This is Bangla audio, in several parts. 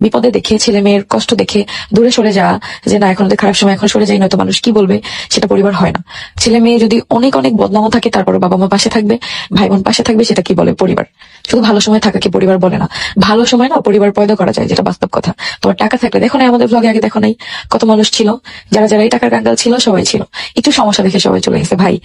বিপদে দেখে, ছেলে মেয়ের কষ্ট দেখে দূরে সরে যাওয়া, যে না এখন ওদের খারাপ সময়, এখন সরে যাই, নয়তো মানুষ কি বলবে, সেটা পরিবার হয় না। ছেলে মেয়ে যদি অনেক অনেক বদনামও থাকে, তারপরে বাবা মা পাশে থাকবে, ভাই বোন পাশে থাকবে, সেটা কি বলে পরিবার। শুধু ভালো সময় থাকাকে পরিবার বলে না। ভালো সময় না পরিবার পয়দা করা যায়, যেটা বাস্তব কথা। তোমার টাকা থাকলে, দেখো না আমাদের ব্লগে আগে দেখো নাই কত মানুষ ছিল, যারা যারা এই টাকার কাঙ্গাল ছিল সবাই ছিল, একটু সমস্যা দেখে সবাই চলে গেছে। ভাই,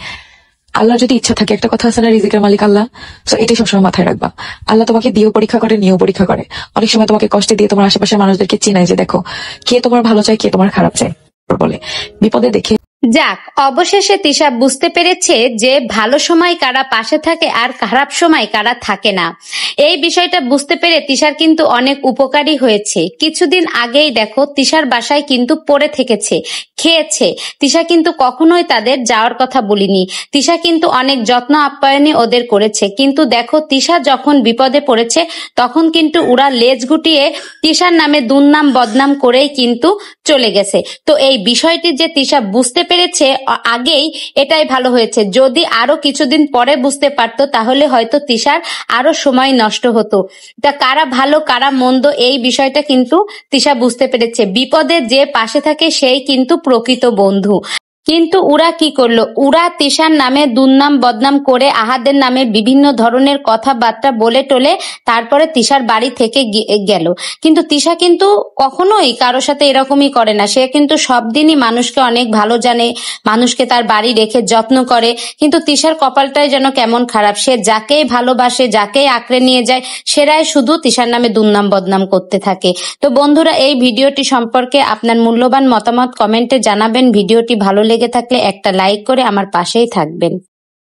আল্লাহর যদি ইচ্ছা থাকে, একটা কথা আছে না, রিজিকের মালিক আল্লাহ, তো এটাই সবসময় মাথায় রাখবা। আল্লাহ তোমাকে দিয়েও পরীক্ষা করে, নিয়েও পরীক্ষা করে। অনেক সময় তোমাকে কষ্টে দিয়ে তোমার আশেপাশের মানুষদেরকে চিনায়, যে দেখো কে তোমার ভালো চায়, কে তোমার খারাপ চায়, বলে বিপদে দেখে। যাক, অবশেষে তিশা বুঝতে পেরেছে যে ভালো সময় কারা পাশে থাকে আর খারাপ সময় কারা থাকে না। এই বিষয়টা বুঝতে পেরে তিশার কিন্তু অনেক উপকারী হয়েছে। কিছুদিন আগেই দেখো তিশার বাসায় কিন্তু পড়ে থেকেছে, খেয়েছে। তিশা কিন্তু কখনোই তাদের যাওয়ার কথা বলিনি। তিশা কিন্তু অনেক যত্ন আপ্যায়নে ওদের করেছে। কিন্তু দেখো তিশা যখন বিপদে পড়েছে, তখন কিন্তু ওরা লেজ গুটিয়ে তিশার নামে দুর্নাম বদনাম করেই কিন্তু চলে গেছে। তো এই বিষয়টি যে তিশা বুঝতে পেরেছে আগেই, এটাই ভালো হয়েছে। যদি আরো কিছুদিন পরে বুঝতে পারতো, তাহলে হয়তো তিশার আরো সময় নষ্ট হতো। তা কারা ভালো কারা মন্দ, এই বিষয়টা কিন্তু তিশা বুঝতে পেরেছে। বিপদে যে পাশে থাকে সেই কিন্তু প্রকৃত বন্ধু। কিন্তু ওরা কি করলো? ওরা তিশার নামে দুর্নাম বদনাম করে আহাদের নামে বিভিন্ন ধরনের কথাবার্তা বলে টলে তারপরে তিশার বাড়ি থেকে গেল। কিন্তু তিশা কিন্তু কখনোই কারোর সাথে এরকমই করে না। সে কিন্তু সব দিনই মানুষকে অনেক ভালো জানে, মানুষকে তার বাড়ি রেখে যত্ন করে। কিন্তু তিশার কপালটাই যেন কেমন খারাপ। সে যাকেই ভালোবাসে, যাকেই আঁকড়ে নিয়ে যায়, সেরাই শুধু তিশার নামে দুর্নাম বদনাম করতে থাকে। তো বন্ধুরা, এই ভিডিওটি সম্পর্কে আপনার মূল্যবান মতামত কমেন্টে জানাবেন। ভিডিওটি ভালো লেগে থাকলে একটা লাইক করে আমার পাশেই থাকবেন।